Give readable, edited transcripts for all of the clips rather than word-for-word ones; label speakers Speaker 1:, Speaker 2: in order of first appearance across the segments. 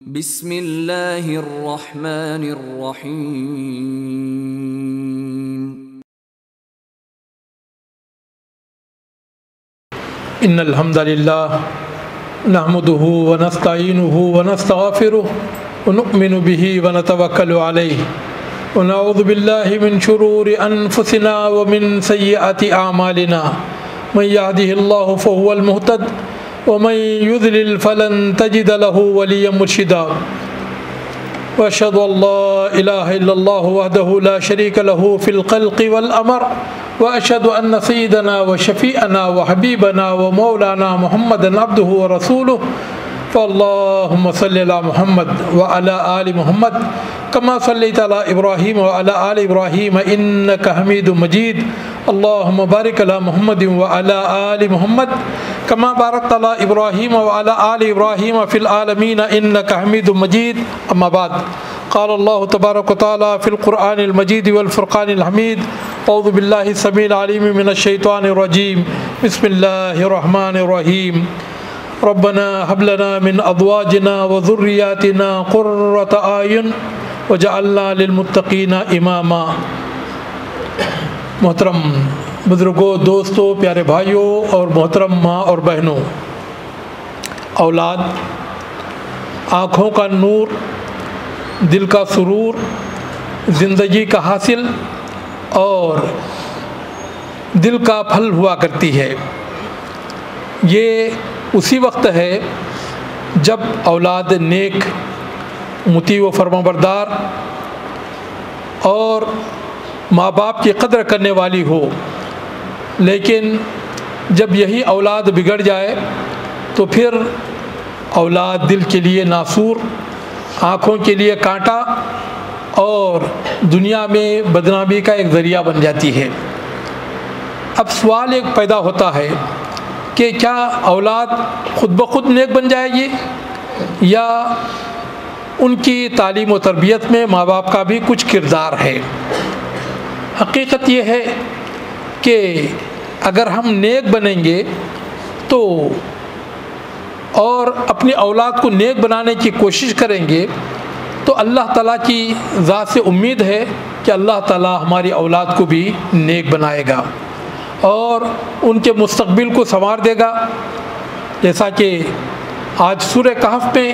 Speaker 1: بسم اللہ الرحمن الرحیم
Speaker 2: ان الحمد للہ نحمده ونستعینه ونستغفره ونؤمن به ونتوکل علیہ ونعوذ باللہ من شرور انفسنا ومن سیئات اعمالنا من يهده الله فهو المهتد ومن يضلل فلن تجد له وليا مرشدا واشهد ان لا اله الا الله وحده لا شريك له في الخلق والامر واشهد ان سيدنا وشفيعنا وحبيبنا ومولانا محمدا عبده ورسوله فاللهم صل على محمد وعلى آل محمد كما صليت على إبراهيم وعلى آل إبراهيم إنك حميد مجيد اللهم بارك على محمد وعلى آل محمد كما باركت على إبراهيم وعلى آل إبراهيم في العالمين إنك حميد مجيد أما بعد قال الله تبارك وتعالى في القرآن المجيد والفرقان الحميد أعوذ بالله السميع العليم من الشيطان الرجيم بسم الله الرحمن الرحيم ربنا هب لنا من ازواجنا وذرياتنا قرة اعین وجعلنا للمتقین اماما۔ محترم بزرگوں، دوستوں، پیارے بھائیوں اور محترم ماں اور بہنوں، اولاد آنکھوں کا نور، دل کا سرور، زندگی کا حاصل اور دل کا پھل ہوا کرتی ہے۔ یہ اسی وقت ہے جب اولاد نیک، مطیع و فرمانبردار اور ماں باپ کی قدر کرنے والی ہو، لیکن جب یہی اولاد بگڑ جائے تو پھر اولاد دل کے لیے ناسور، آنکھوں کے لیے کانٹا اور دنیا میں بدنامی کا ایک ذریعہ بن جاتی ہے۔ اب سوال ایک پیدا ہوتا ہے کہ کیا اولاد خود بخود نیک بن جائے گی یا ان کی تعلیم و تربیت میں ماں باپ کا بھی کچھ کردار ہے؟ حقیقت یہ ہے کہ اگر ہم نیک بنیں گے تو اور اپنی اولاد کو نیک بنانے کی کوشش کریں گے تو اللہ تعالیٰ کی ذات سے امید ہے کہ اللہ تعالیٰ ہماری اولاد کو بھی نیک بنائے گا اور ان کے مستقبل کو سنوار دے گا۔ جیسا کہ آج سورہ کہف میں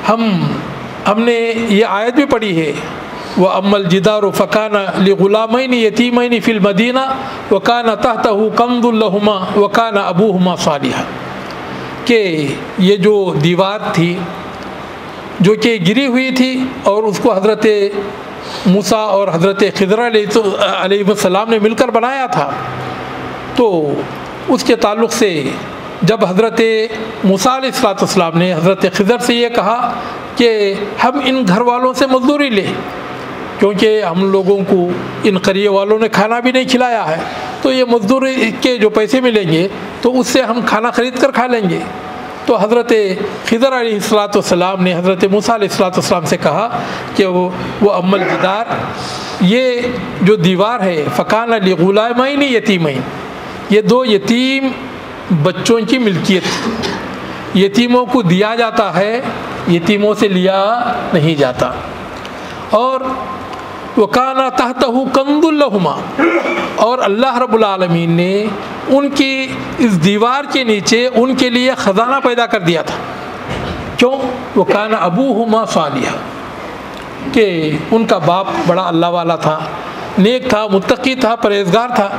Speaker 2: ہم نے یہ آیت بھی پڑھی ہے، وَأَمَّا الْجِدَارُ فَكَانَ لِغُلَامَيْنِ يَتِيمَيْنِ فِي الْمَدِينَةِ وَكَانَ تَحْتَهُ كَنْزٌ لَهُمَا وَكَانَ أَبُوهُمَا صَالِحًا، کہ یہ جو دیوار تھی جو کہ گری ہوئی تھی اور اس کو حضرت موسیٰ اور حضرت خضر علیہ السلام نے مل کر بنایا تھا، تو اس کے تعلق سے جب حضرت موسیٰ علیہ السلام نے حضرت خضر سے یہ کہا کہ ہم ان گھر والوں سے مزدوری لیں، کیونکہ ہم لوگوں کو ان قریے والوں نے کھانا بھی نہیں کھلایا ہے، تو یہ مزدوری کے جو پیسے ملیں گے تو اس سے ہم کھانا خرید کر کھا لیں گے۔ تو حضرت خضر علیہ السلام نے حضرت موسیٰ علیہ السلام سے کہا کہ وہ اما الجدار، یہ جو دیوار ہے، فکان لغلامین یتیمین، یہ دو یتیم بچوں کی ملکیت، یتیموں کو دیا جاتا ہے، یتیموں سے لیا نہیں جاتا۔ اور وَكَانَ تَحْتَهُ كَنْزٌ لَهُمَا، اور اللہ رب العالمین نے ان کی اس دیوار کے نیچے ان کے لیے خزانہ پیدا کر دیا تھا۔ کیوں؟ وَكَانَ أَبُوهُمَا صَالِحًا، کہ ان کا باپ بڑا اللہ والا تھا، نیک تھا، متقی تھا، پرہیزگار تھا،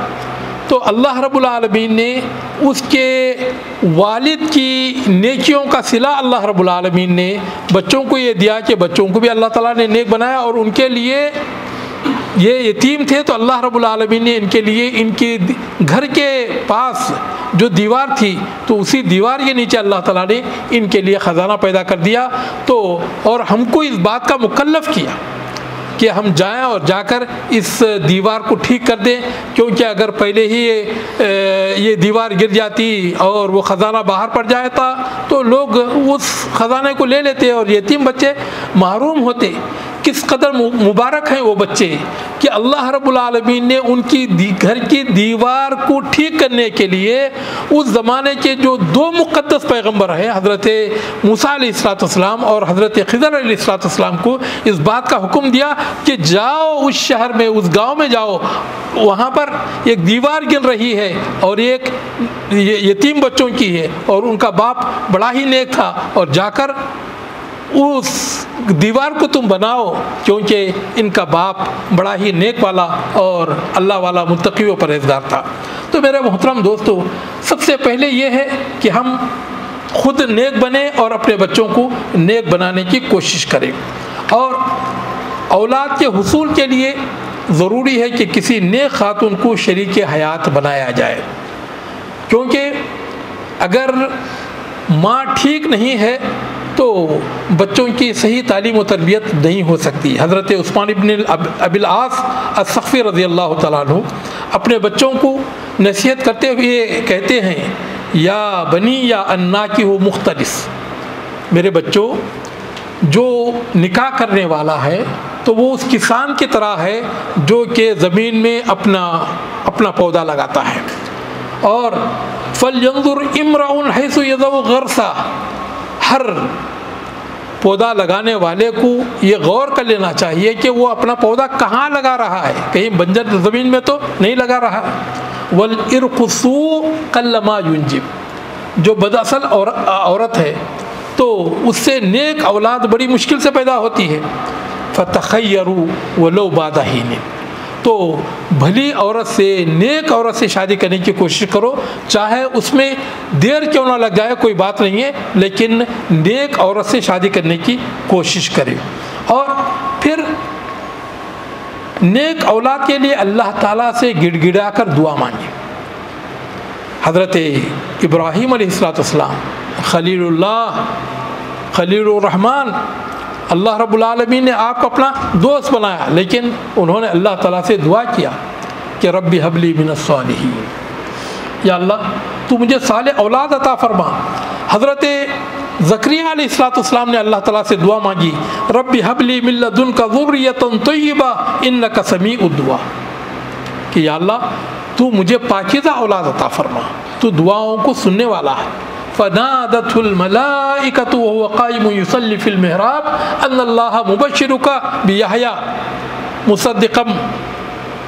Speaker 2: تو اللہ رب العالمین نے اس کے والد کی نیکیوں کا صلہ اللہ رب العالمین نے بچوں کو یہ دیا کہ بچوں کو بھی اللہ تعالیٰ نے نیک بنایا، اور ان کے لیے یہ یتیم تھے تو اللہ رب العالمین نے ان کے لیے ان کے گھر کے پاس جو دیوار تھی تو اسی دیوار کے نیچے اللہ تعالیٰ نے ان کے لیے خزانہ پیدا کر دیا۔ تو اور ہم کو اس بات کا مکلف کیا کہ ہم جائیں اور جا کر اس دیوار کو ٹھیک کر دیں، کیونکہ اگر پہلے ہی یہ دیوار گر جاتی اور وہ خزانہ باہر پڑ جاتا تو لوگ اس خزانے کو لے لیتے اور یتیم بچے محروم ہوتے۔ کس قدر مبارک ہیں وہ بچے کہ اللہ رب العالمین نے ان کی گھر کی دیوار کو ٹھیک کرنے کے لیے اس زمانے کے جو دو مقدس پیغمبر ہیں حضرت موسیٰ علیہ السلام اور حضرت خضر علیہ السلام کو اس بات کا حکم دیا کہ جاؤ اس شہر میں، اس گاؤں میں جاؤ، وہاں پر ایک دیوار گن رہی ہے اور ایک یتیم بچوں کی ہے اور ان کا باپ بڑا ہی نیک تھا، اور جا کر اس دیوار کو تم بناؤ کیونکہ ان کا باپ بڑا ہی نیک والا اور اللہ والا متقی و پرہیزگار تھا۔ تو میرے محترم دوستو، سب سے پہلے یہ ہے کہ ہم خود نیک بنیں اور اپنے بچوں کو نیک بنانے کی کوشش کریں، اور اولاد کے حصول کے لیے ضروری ہے کہ کسی نیک خاتون کو شریک حیات بنایا جائے، کیونکہ اگر ماں ٹھیک نہیں ہے تو بچوں کی صحیح تعلیم و تربیت نہیں ہو سکتی۔ حضرت عثمان ابن ابی العاص الثقفی رضی اللہ تعالیٰ عنہ اپنے بچوں کو نصیحت کرتے ہوئے کہتے ہیں، یا بنی یا انا کی ہو مختلف، میرے بچوں، جو نکاح کرنے والا ہے تو وہ اس کسان کی طرح ہے جو کہ زمین میں اپنا پودا لگاتا ہے، اور فَلْيَنظُرْ إِمْرَأٌ حَيْثُ يَضَعُ غَرْسًا، ہر پودا لگانے والے کو یہ غور کر لینا چاہیے کہ وہ اپنا پودا کہاں لگا رہا ہے، کہیں بنجر زمین میں تو نہیں لگا رہا۔ وَالْإِرْقُ السُّوءُ قَلَّمَا يُنْجِبُ، جو بداصل عورت ہے تو اس سے نیک اولاد بڑی مشکل سے پیدا ہوتی ہے۔ فَتَخَيَّرُوا وَلَوْ بَعْدَ حِينٍ، تو بھلی عورت سے، نیک عورت سے شادی کرنے کی کوشش کرو، چاہے اس میں دیر کیوں نہ لگ جائے، کوئی بات نہیں ہے، لیکن نیک عورت سے شادی کرنے کی کوشش کرے۔ اور پھر نیک اولاد کے لیے اللہ تعالیٰ سے گڑ گڑا کر دعا مانگے۔ حضرت ابراہیم علیہ السلام خلیل اللہ، خلیل الرحمن، اللہ رب العالمین نے آپ کو اپنا دوست بنایا، لیکن انہوں نے اللہ تعالیٰ سے دعا کیا کہ رب ہب لی من الصالحین، یا اللہ تو مجھے صالح اولاد عطا فرما۔ حضرت زکریا علیہ السلام نے اللہ تعالیٰ سے دعا مانگی، رب ہب لی من لدنک ذریۃ طیبہ انک سمیع الدعاء، کہ یا اللہ تو مجھے پاکیزہ اولاد عطا فرما، تو دعاؤں کو سننے والا ہے۔ فنادته الملائکۃ وهو قائم یصلی فی المحراب ان اللہ مبشرک بیحییٰ مصدقا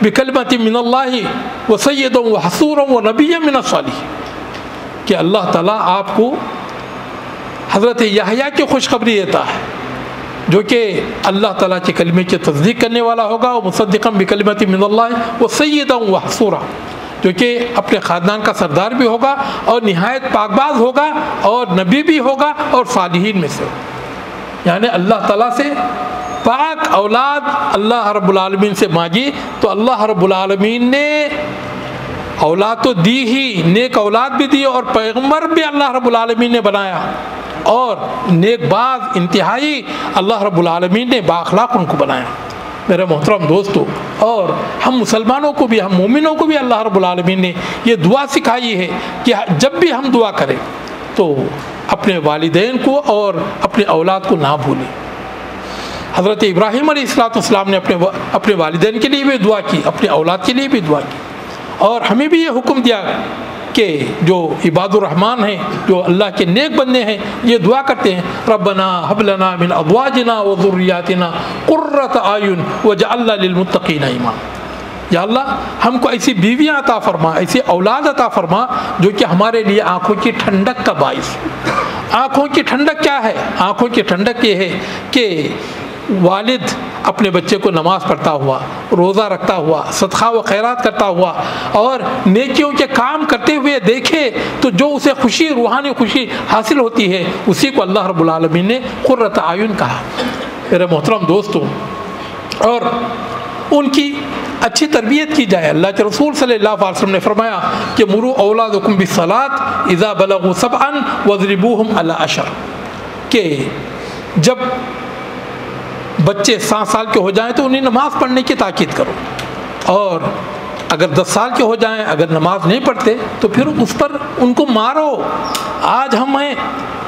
Speaker 2: بکلمۃ من اللہ وسیدا وحصورا ونبیا من الصالحین، کہ اللہ تعالیٰ آپ کو حضرت یحییٰ کی خوشخبری دیتا ہے جو کہ اللہ تعالیٰ کے کلمے کی تصدیق کرنے والا ہوگا، اور مصدقا بکلمۃ من اللہ وسیدا وحصورا، جو کہ اپنے خاندان کا سردار بھی ہوگا اور نہایت پاک باز ہوگا اور نبی بھی ہوگا اور صالحین میں سے، یعنی اللہ تعالیٰ سے پاک اولاد اللہ رب العالمین سے مانگی تو اللہ رب العالمین نے اولاد تو دی ہی، نیک اولاد بھی دی، اور پیغمبر بھی اللہ رب العالمین نے بنایا، اور نیک باز انتہائی اللہ رب العالمین نے بااخلاق ان کو بنایا۔ میرے محترم دوستو، اور ہم مسلمانوں کو بھی، ہم مومنوں کو بھی اللہ رب العالمین نے یہ دعا سکھائی ہے کہ جب بھی ہم دعا کریں تو اپنے والدین کو اور اپنے اولاد کو نہ بھولیں۔ حضرت ابراہیم علیہ السلام نے اپنے والدین کے لیے بھی دعا کی، اپنے اولاد کے لیے بھی دعا کی، اور ہمیں بھی یہ حکم دیا کہ جو عباد الرحمن ہیں، جو اللہ کے نیک بندے ہیں، یہ دعا کرتے ہیں، ربنا ہب لنا من ازواجنا وذریاتنا قرۃ اعین واجعلنا للمتقین اماما، یا اللہ ہم کو ایسی بیویاں عطا فرما، ایسی اولاد عطا فرما جو کہ ہمارے لیے آنکھوں کی ٹھنڈک کا باعث ہو۔ آنکھوں کی ٹھنڈک کیا ہے؟ آنکھوں کی ٹھنڈک یہ ہے کہ والد اپنے بچے کو نماز پڑھتا ہوا، روزہ رکھتا ہوا، صدقہ و خیرات کرتا ہوا اور نیکیوں کے کام کرتے ہوئے دیکھے تو جو اسے خوشی، روحانی خوشی حاصل ہوتی ہے، اسی کو اللہ رب العالمین نے قرۃ اعین کہا۔ میرے محترم دوستو، اور ان کی اچھی تربیت کی جائے۔ اللہ کے رسول صلی اللہ علیہ وسلم نے فرمایا کہ مروا اولادکم بالصلاۃ اذا بلغوا سبعا واضربوہم علی 10، کہ جب بچے 7 سال کے ہو جائیں تو انہیں نماز پڑھنے کی تاکید کرو، اور اگر 10 سال کے ہو جائیں اگر نماز نہیں پڑھتے تو پھر اس پر ان کو مارو۔ آج ہم ہیں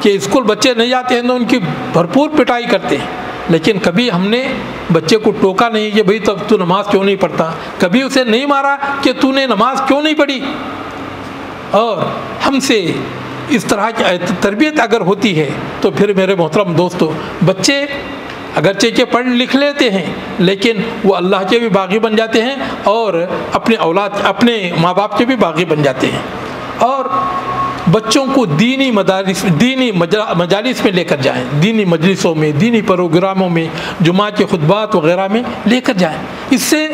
Speaker 2: کہ اسکول بچے نہیں جاتے ہیں تو ان کی بھرپور پٹائی کرتے ہیں، لیکن کبھی ہم نے بچے کو ٹوکا نہیں کہ بھئی تب تو نماز کیوں نہیں پڑھتا، کبھی اسے نہیں مارا کہ تو نے نماز کیوں نہیں پڑھی. اور ہم سے اس طرح کی تربیت اگر ہوتی ہے تو پھر میرے محترم دوستو، بچے اگرچہ کہ پڑھ لکھ لیتے ہیں لیکن وہ اللہ کے بھی باغی بن جاتے ہیں اور اپنے اولاد اپنے ماں باپ کے بھی باغی بن جاتے ہیں. اور بچوں کو دینی مجالس میں لے کر جائیں، دینی مجلسوں میں، دینی پروگراموں میں، جمعہ کے خطبات وغیرہ میں لے کر جائیں. اس سے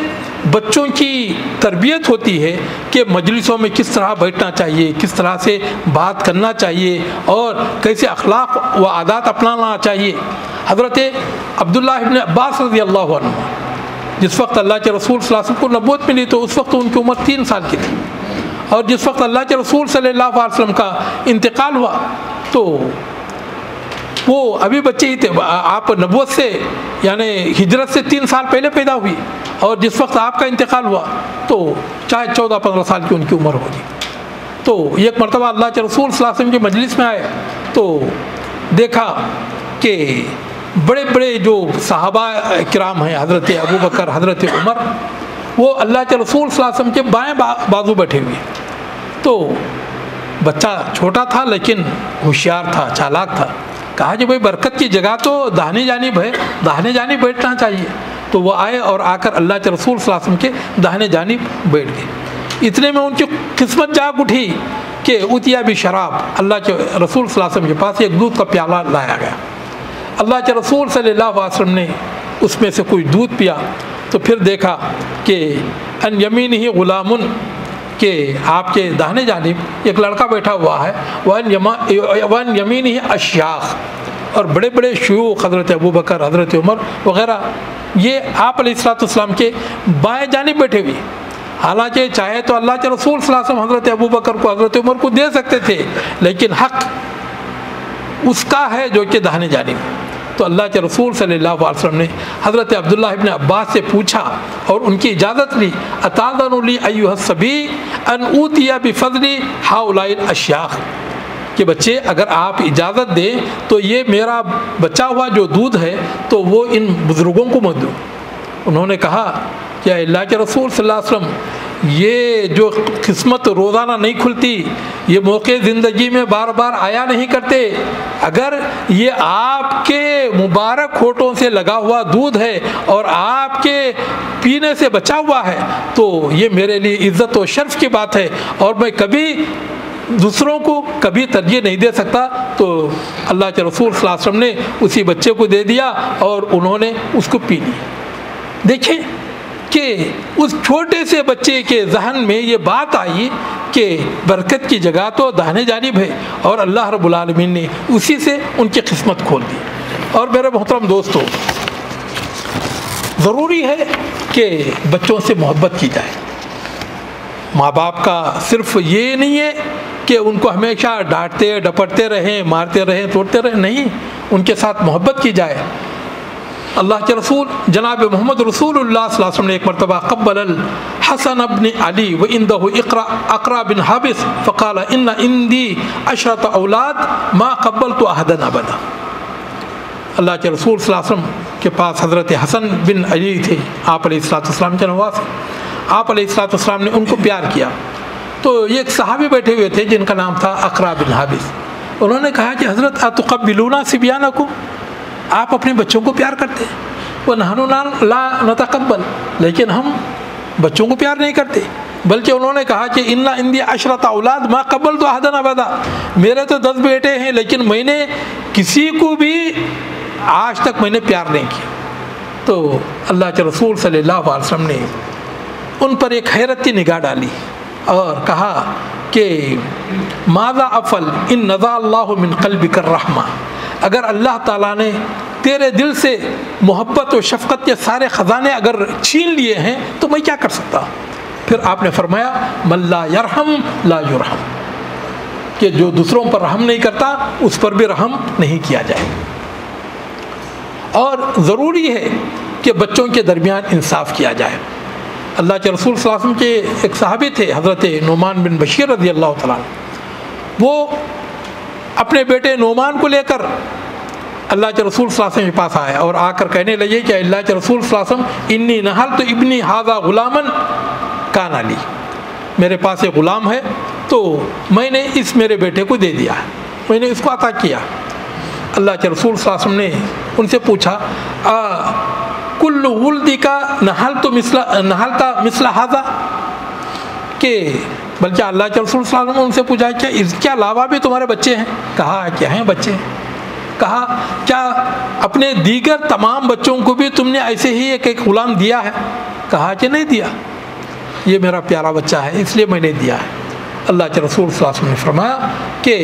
Speaker 2: بچوں کی تربیت ہوتی ہے کہ مجلسوں میں کس طرح بیٹھنا چاہیے، کس طرح سے بات کرنا چاہیے اور کیسے اخلاق و عادات اپنانا چاہیے. حضرت عبداللہ ابن عباس رضی اللہ عنہ جس وقت اللہ کے رسول صلی اللہ علیہ وسلم کو نبوت ملی تو اس وقت ان کی عمر 3 سال کی تھی، اور جس وقت اللہ کے رسول صلی اللہ علیہ وسلم کا انتقال ہوا تو وہ ابھی بچے ہی تھے. آپ نبوت سے یعنی ہجرت سے 3 سال پہلے پیدا ہوئی، اور جس وقت آپ کا انتقال ہوا تو چاہے 14-15 سال کی ان کی عمر ہوگی. تو ایک مرتبہ اللہ کے رسول صلی اللہ علیہ وسلم کی مجلس میں آئے تو دیکھا کہ بڑے بڑے جو صحابہ کرام ہیں، حضرت ابو بکر، حضرت عمر، وہ اللہ کے رسول صلی اللہ علیہ وسلم کے بائیں بازو بیٹھے ہوئے. تو بچہ چھوٹا تھا لیکن ہوشیار تھا، چالاک تھا. کہا کہ بھائی برکت کی جگہ تو داہنے جانب ہے، داہنے جانب بیٹھنا چاہیے. تو وہ آئے اور آ کر اللہ کے رسول صلی اللہ علیہ وسلم کے داہنے جانب بیٹھ گئے. اتنے میں ان کی قسمت جاگ اٹھی کہ اوتیا بھی شراب، اللہ کے رسول صلی اللہ علیہ وسلم کے پاس ایک دودھ کا پیالہ لایا گیا. اللہ کے رسول صلی اللہ علیہ وسلم نے اس میں سے کوئی دودھ پیا تو پھر دیکھا کہ ان یمین ہی غلام، کہ آپ کے داہنے جانب ایک لڑکا بیٹھا ہوا ہے، وَأَنْ یمین ہی اشیاخ، اور بڑے بڑے شیوخ حضرت ابو بکر، حضرت عمر وغیرہ یہ آپ علیہ الصلوۃ والسلام کے بائیں جانب بیٹھے ہوئے. حالانکہ چاہے تو اللہ کے رسول صلی اللہ علیہ وسلم حضرت ابو بکر کو، حضرت عمر کو دے سکتے تھے، لیکن حق اس کا ہے جو کہ داہنے جانب. تو اللہ کے رسول صلی اللہ علیہ وسلم نے حضرت عبداللہ ابن عباس سے پوچھا اور ان کی اجازت لی، اتاذن لی ایھا الصبی ان اوتی بفضل ہؤلاء الاشیاخ، کہ بچے اگر آپ اجازت دیں تو یہ میرا بچا ہوا جو دودھ ہے تو وہ ان بزرگوں کو مت دو. انہوں نے کہا کہ اللہ کے رسول صلی اللہ علیہ وسلم، یہ جو قسمت روزانہ نہیں کھلتی، یہ موقع زندگی میں بار بار آیا نہیں کرتے. اگر یہ آپ کے مبارک ہونٹوں سے لگا ہوا دودھ ہے اور آپ کے پینے سے بچا ہوا ہے تو یہ میرے لیے عزت و شرف کی بات ہے، اور میں کبھی دوسروں کو کبھی ترجیح نہیں دے سکتا. تو اللہ کے رسول صلی اللہ علیہ وسلم نے اسی بچے کو دے دیا اور انہوں نے اس کو پی لیا. دیکھیں کہ اس چھوٹے سے بچے کے ذہن میں یہ بات آئی کہ برکت کی جگہ تو داہنے جانب ہے، اور اللہ رب العالمین نے اسی سے ان کی قسمت کھول دی. اور میرے محترم دوستو، ضروری ہے کہ بچوں سے محبت کی جائے. ماں باپ کا صرف یہ نہیں ہے کہ ان کو ہمیشہ ڈانٹتے ڈپٹتے رہیں، مارتے رہیں، توڑتے رہیں، نہیں، ان کے ساتھ محبت کی جائے. اللہ کے رسول جناب محمد رسول اللہ صلی اللہ علیہ وسلم نے ایک مرتبہ قبل الحسن بن علی وعنده اقرا بن حابس فقال ان عندي 10 اولاد ما قبلت احدا ابدا. اللہ کے رسول صلی اللہ علیہ وسلم کے پاس حضرت حسن بن علی تھے، آپ علیہ الصلوۃ والسلام کے نواز. آپ علیہ الصلوۃ والسلام نے ان کو پیار کیا. تو ایک صحابی بیٹھے ہوئے تھے جن کا نام تھا اقرا بن حابس. انہوں نے کہا کہ حضرت اتقبلون صبیانکم، آپ اپنے بچوں کو پیار کرتے ہیں. وَنَحْنُ لَا نَتَقَبَّلُ، لیکن ہم بچوں کو پیار نہیں کرتے. بلکہ انہوں نے کہا کہ اِنَّ عِنْدِي 10 اولاد ما قبلت احدا ابدا، میرے تو 10 بیٹے ہیں لیکن میں نے کسی کو بھی آج تک میں نے پیار نہیں کیا. تو اللہ کے رسول صلی اللہ علیہ وسلم نے ان پر ایک حیرت کی نگاہ ڈالی اور کہا کہ ماذا افعل ان نزع اللہ من قلبک الرحمہ، اگر اللہ تعالیٰ نے تیرے دل سے محبت و شفقت کے سارے خزانے اگر چھین لیے ہیں تو میں کیا کر سکتا ہوں. پھر آپ نے فرمایا من لا یرحم لا یرحم، کہ جو دوسروں پر رحم نہیں کرتا اس پر بھی رحم نہیں کیا جائے. اور ضروری ہے کہ بچوں کے درمیان انصاف کیا جائے. اللہ کے رسول صلی اللہ علیہ وسلم کے ایک صحابی تھے حضرت نعمان بن بشیر رضی اللہ تعالیٰ عنہ. وہ اپنے بیٹے نعمان کو لے کر اللہ کے رسول صلی اللہ علیہ وسلم کے پاس آیا اور آ کر کہنے لگے کہ اللہ کے رسول صلی اللہ علیہ وسلم انی نحلت ابنی ھذا غلامن کان علی، میرے پاس ایک غلام ہے تو میں نے اس میرے بیٹے کو دے دیا ہے، میں نے اس کو عطا کیا۔ اللہ کے رسول صلی اللہ علیہ وسلم نے ان سے پوچھا کل ولدک نحلت مثل ھذا، کہ بلکہ اللہ کے رسول صلی اللہ علیہ وسلم نے ان سے پوچھا کیا اس کے علاوہ بھی تمہارے بچے ہیں؟ کہا کیا ہیں بچے ہیں۔ کہا کیا اپنے دیگر تمام بچوں کو بھی تم نے ایسے ہی ایک غلام دیا ہے؟ کہا کہ نہیں دیا، یہ میرا پیارا بچہ ہے اس لیے میں نے دیا ہے۔ اللہ کے رسول صلی اللہ علیہ وسلم نے فرمایا کہ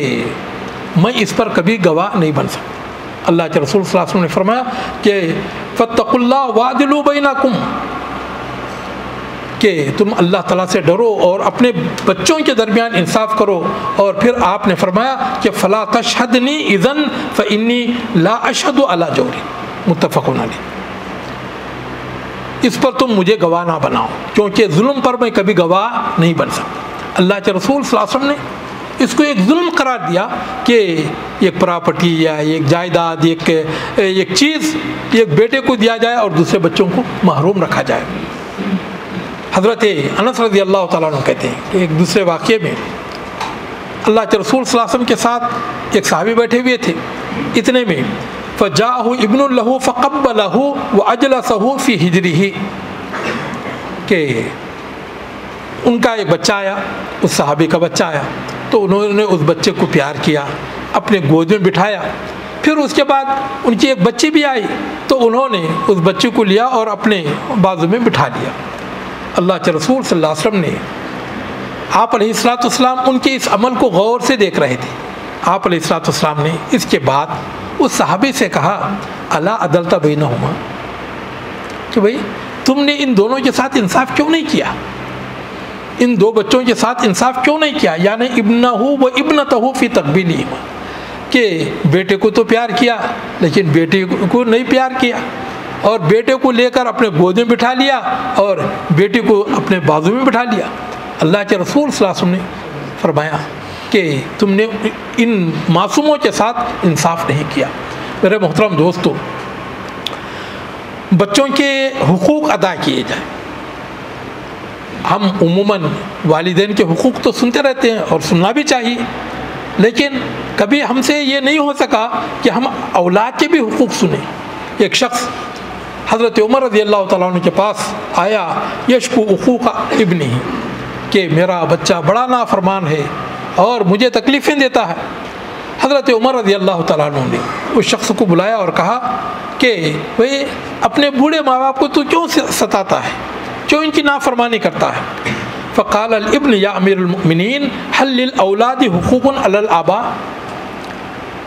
Speaker 2: میں اس پر کبھی گواہ نہیں بن سکتا۔ اللہ کے رسول صلی اللہ علیہ وسلم نے فرمایا کہ فاتقوا اللہ وعدلوا بینکم، کہ تم اللہ تعالیٰ سے ڈرو اور اپنے بچوں کے درمیان انصاف کرو۔ اور پھر آپ نے فرمایا کہ فلا تشہدنی اذن فانی لا اشہد علی جور، متفق علیہ، اس پر تم مجھے گواہ نہ بناؤ کیونکہ ظلم پر میں کبھی گواہ نہیں بن سکتا۔ اللہ کے رسول صلی اللہ علیہ وسلم نے اس کو ایک ظلم قرار دیا کہ ایک پراپرٹی یا ایک جائیداد، ایک چیز ایک بیٹے کو دیا جائے اور دوسرے بچوں کو محروم رکھا جائے۔ حضرت انس رضی اللہ تعالیٰ عنہ کہتے ہیں کہ ایک دوسرے واقعے میں اللہ کے رسول صلی اللہ علیہ وسلم کے ساتھ ایک صحابی بیٹھے ہوئے تھے، اتنے میں فجاءہ ابن لہ فقبلہ واجلسہ فی حجرہ، کہ ان کا ایک بچہ آیا، اس صحابی کا بچہ آیا تو انہوں نے اس بچے کو پیار کیا، اپنے گود میں بٹھایا۔ پھر اس کے بعد ان کی ایک بچی بھی آئی تو انہوں نے اس بچے کو لیا اور اپنے بازو میں بٹھا لیا۔ اللہ کے رسول صلی اللہ علیہ وسلم نے، آپ علیہ الصلوۃ والسلام ان کے اس عمل کو غور سے دیکھ رہے تھے۔ آپ علیہ الصلوۃ والسلام نے اس کے بعد اس صحابی سے کہا الا عدلت بینہما، کہ بھائی تم نے ان دونوں کے ساتھ انصاف کیوں نہیں کیا، ان دو بچوں کے ساتھ انصاف کیوں نہیں کیا، یعنی ابنہ و ابنتہ فی تقبیلہما، کہ بیٹے کو تو پیار کیا لیکن بیٹے کو نہیں پیار کیا، اور بیٹے کو لے کر اپنے گود میں بٹھا لیا اور بیٹی کو اپنے بازو میں بٹھا لیا۔ اللہ کے رسول صلی اللہ علیہ وسلم نے فرمایا کہ تم نے ان معصوموں کے ساتھ انصاف نہیں کیا۔ میرے محترم دوستو، بچوں کے حقوق ادا کیے جائیں۔ ہم عموماً والدین کے حقوق تو سنتے رہتے ہیں اور سننا بھی چاہیے، لیکن کبھی ہم سے یہ نہیں ہو سکا کہ ہم اولاد کے بھی حقوق سنیں۔ ایک شخص حضرت عمر رضی اللہ تعالیٰ عنہ کے پاس آیا یشکو حقوق ابنہ، کہ میرا بچہ بڑا نافرمان ہے اور مجھے تکلیفیں دیتا ہے۔ حضرت عمر رضی اللہ تعالیٰ عنہ نے اس شخص کو بلایا اور کہا کہ بھئی اپنے بوڑھے ماں باپ کو تو کیوں ستاتا ہے، کیوں ان کی نافرمانی کرتا ہے؟ فقال الابن یا امیر المؤمنین هل للاولاد حقوق علی الآباء،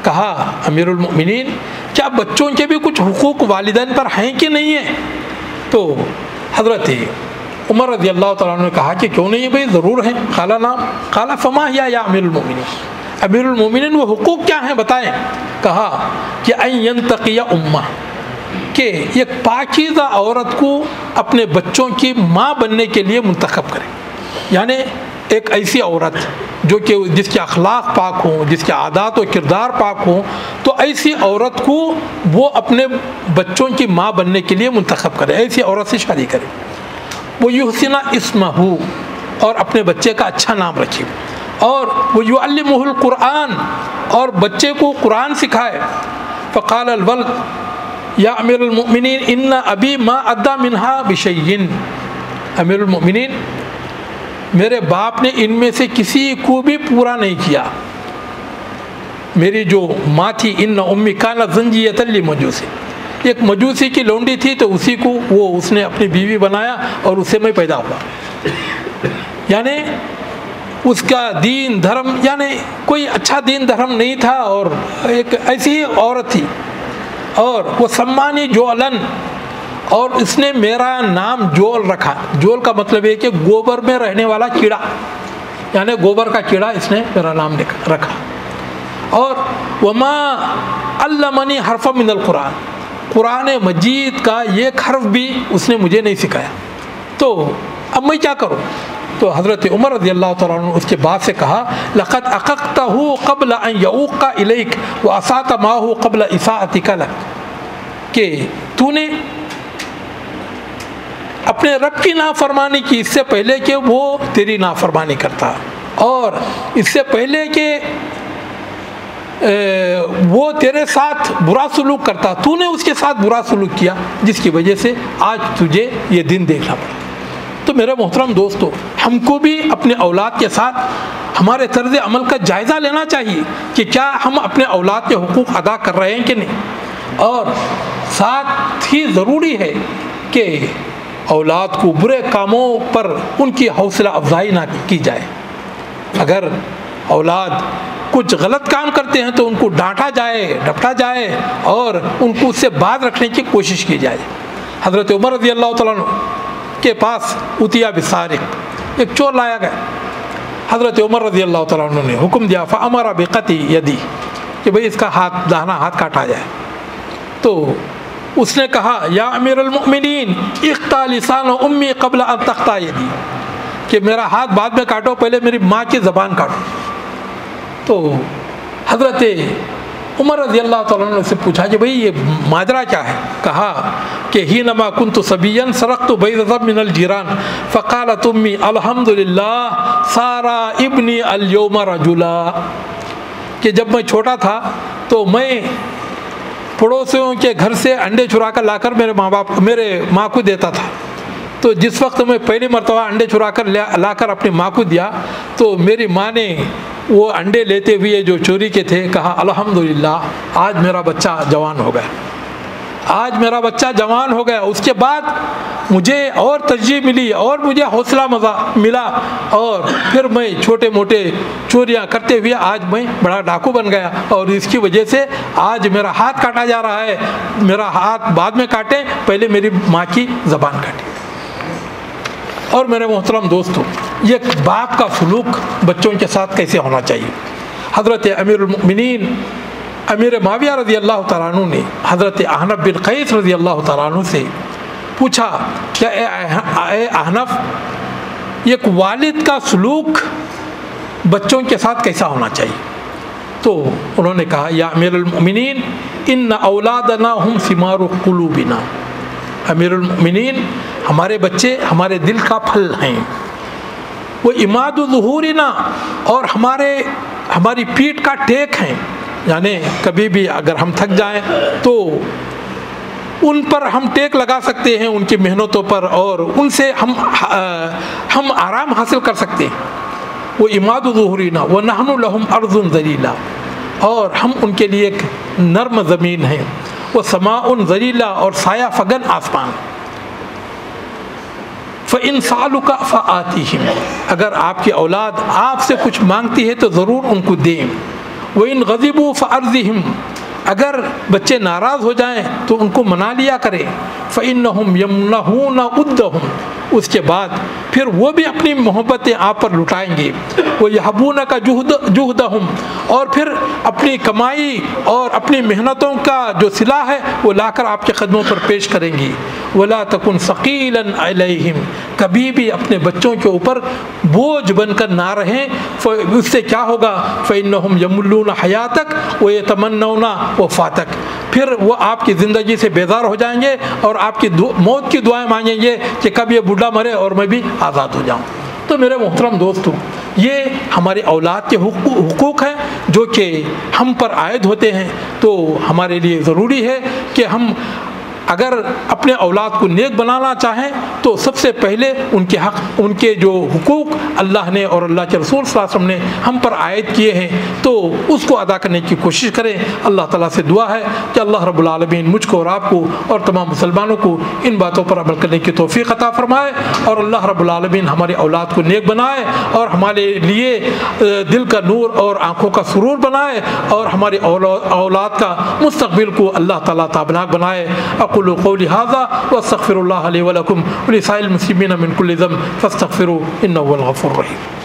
Speaker 2: کہا امیر المؤمنین کیا بچوں کے بھی کچھ حقوق والدین پر ہیں کہ نہیں ہیں؟ تو حضرت عمر رضی اللہ تعالیٰ عنہ نے کہا کہ کیوں نہیں ہے بھائی، ضرور ہیں۔ قال نعم، قال فما ہی یا امیر المؤمنین، امیر المؤمنین وہ حقوق کیا ہیں بتائیں؟ کہا کہ ان ینتقی امہ، کہ ایک پاکیزہ عورت کو اپنے بچوں کی ماں بننے کے لیے منتخب کرے، یعنی ایک ایسی عورت جو کہ جس کے اخلاق پاک ہوں، جس کے عادات و کردار پاک ہوں، تو ایسی عورت کو وہ اپنے بچوں کی ماں بننے کے لیے منتخب کرے، ایسی عورت سے شادی کرے۔ وہ یحسن اسمہ، اور اپنے بچے کا اچھا نام رکھے، اور وہ یعلمہ القرآن، اور بچے کو قرآن سکھائے۔ فقال الولد یا امیر المؤمنین ان ابی ما ادا منہا بشیء، امیر المؤمنین میرے باپ نے ان میں سے کسی کو بھی پورا نہیں کیا۔ میری جو ماں تھی ان امی کانت زنجیۃ لمجوسی، ایک مجوسی کی لونڈی تھی تو اسی کو اس نے اپنی بیوی بنایا اور اسے میں پیدا ہوا، یعنی اس کا دین دھرم یعنی کوئی اچھا دین دھرم نہیں تھا، اور ایک ایسی ہی عورت تھی، اور وہ سمانی جولن، اور اس نے میرا نام جول رکھا۔ جول کا مطلب ہے کہ گوبر میں رہنے والا کیڑا، یعنی گوبر کا کیڑا اس نے میرا نام رکھا۔ اور وما علمنی حرف من القرآن، قرآن مجید کا ایک حرف بھی اس نے مجھے نہیں سکھایا۔ تو اب میں کیا کروں؟ تو حضرت عمر رضی اللہ تعالیٰ عنہ اس کے بعد سے کہا لقد اققتہ قبل ان یعوق الیک واساۃ معہ قبل اساءتک لک، کہ تو نے اپنے رب کی نافرمانی کی اس سے پہلے کہ وہ تیری نافرمانی کرتا، اور اس سے پہلے کہ وہ تیرے ساتھ برا سلوک کرتا، تو نے اس کے ساتھ برا سلوک کیا جس کی وجہ سے آج تجھے یہ دن دیکھنا پڑا۔ تو میرے محترم دوستو، ہم کو بھی اپنے اولاد کے ساتھ ہمارے طرز عمل کا جائزہ لینا چاہیے کہ کیا ہم اپنے اولاد کے حقوق ادا کر رہے ہیں کہ نہیں، اور ساتھ ہی ضروری ہے کہ اولاد کو برے کاموں پر ان کی حوصلہ افزائی نہ کی جائے۔ اگر اولاد کچھ غلط کام کرتے ہیں تو ان کو ڈانٹا جائے، ڈپٹا جائے، اور ان کو اس سے باز رکھنے کی کوشش کی جائے۔ حضرت عمر رضی اللہ تعالیٰ عنہ کے پاس اتیا بسارق، ایک چور لایا گیا۔ حضرت عمر رضی اللہ تعالیٰ عنہ نے حکم دیا فامر بقطع یدی، کہ بھئی اس کا داہنا ہاتھ کاٹا جائے۔ تو اس نے کہا یا امیر المؤمنین اقطع لسان امی قبل ان تقطع یدی، کہ میرا ہاتھ بعد میں کاٹو، پہلے میری ماں کی زبان کاٹو۔ تو حضرت عمر رضی اللہ تعالیٰ عنہ سے پوچھا کہ بھئی یہ ماجرا کیا ہے؟ کہا کہ حینما کنت صبیا سرقت بیضۃ من الجیران فقالت امی الحمدللہ صار ابنی اليوم رجلا، کہ جب میں چھوٹا تھا تو میں پڑوسیوں کے گھر سے انڈے چرا کر لا کر میرے ماں کو دیتا تھا، تو جس وقت میں پہلی مرتبہ انڈے چرا کر لا کر اپنی ماں کو دیا تو میری ماں نے وہ انڈے لیتے ہوئے جو چوری کے تھے کہا الحمدللہ آج میرا بچہ جوان ہو گیا، آج میرا بچہ جوان ہو گیا۔ اس کے بعد مجھے اور ترجیح ملی اور مجھے حوصلہ ملا، اور پھر میں چھوٹے موٹے چوریاں کرتے ہوئے آج میں بڑا ڈاکو بن گیا، اور اس کی وجہ سے آج میرا ہاتھ کاٹا جا رہا ہے۔ میرا ہاتھ بعد میں کاٹے، پہلے میری ماں کی زبان کاٹے۔ اور میرے محترم دوستو، یہ باپ کا سلوک بچوں کے ساتھ کیسے ہونا چاہیے؟ حضرت امیر المؤمنین امیر معاویہ رضی اللہ تعالیٰ عنہ نے حضرت احنف بن قیس رضی اللہ تعالیٰ عنہ سے پوچھا کہ اے احنف، ایک والد کا سلوک بچوں کے ساتھ کیسا ہونا چاہیے؟ تو انہوں نے کہا یا امیر المؤمنین ان اولادنا ہم ثمار قلوبنا، امیر المؤمنین ہمارے بچے ہمارے دل کا پھل ہیں، وہ عماد ظہورنا، اور ہماری پیٹھ کا ٹیک ہیں، یعنی کبھی بھی اگر ہم تھک جائیں تو ان پر ہم ٹیک لگا سکتے ہیں، ان کی محنتوں پر، اور ان سے ہم آرام حاصل کر سکتے ہیں۔ وہ عماد ظہورنا ونحن لہم ارض ذلیلہ، اور ہم ان کے لیے ایک نرم زمین ہیں، وہ سماء ذلیلہ، اور سایہ فگن آسمان۔ فَإِن سَأَلُوكَ فَآتِهِمْ، اگر آپ کی اولاد آپ سے کچھ مانگتی ہے تو ضرور ان کو دیں۔ وَإِن غَضِبُوا فَأَرْضِهِمْ، اگر بچے ناراض ہو جائیں تو ان کو منا لیا کریں۔ فَإِنَّهُمْ يَمْنَحُونَ عُدَّهُمْ، اس کے بعد پھر وہ بھی اپنی محبتیں آپ پر لٹائیں گے۔ وَيَحْبُونَكَ جُهْدَهُمْ، اور پھر اپنی کمائی اور اپنی محنتوں کا جو صلہ ہے وہ لا کر آپ کے قدموں پر پیش کریں گی۔ وَلَا تَكُنْ ثَقِيلًا عَلَيْهِمْ، کبھی بھی اپنے بچوں کے اوپر بوجھ بن کر نہ رہیں۔ اس سے کیا ہوگا؟ فَإِنَّهُمْ يَمُلُّونَ حَيَاتَكَ وَيَتَمَنَّوْنَ وَفَاتَكَ، پھر وہ آپ کی زندگی سے بیزار ہو جائیں گے اور آپ کی موت کی دعائیں مانگیں گے کہ کب یہ بوڑھا مرے اور میں بھی آزاد ہو جاؤں۔ تو میرے محترم دوستو، یہ ہماری اولاد کے حقوق ہیں جو کہ ہم پر عائد ہوتے ہیں، تو ہمارے لیے ضروری ہے کہ ہم اگر اپنے اولاد کو نیک بنانا چاہیں تو سب سے پہلے ان کے حق، ان کے جو حقوق اللہ نے اور اللہ کے رسول صلی اللہ علیہ وسلم نے ہم پر عائد کیے ہیں تو اس کو ادا کرنے کی کوشش کریں۔ اللہ تعالیٰ سے دعا ہے کہ اللہ رب العالمین مجھ کو اور آپ کو اور تمام مسلمانوں کو ان باتوں پر عمل کرنے کی توفیق عطا فرمائے، اور اللہ رب العالمین ہماری اولاد کو نیک بنائے اور ہمارے لیے دل کا نور اور آنکھوں کا سرور بنائے، اور ہماری اولاد کا مستقبل کو اللہ تعالیٰ تابناک بنائے۔ اقول قولی ھذا واستغفر اللہ لی ولکم ولسائر المسلمین من کل ذنب فاستغفروہ انہ هو الغفور الرحیم۔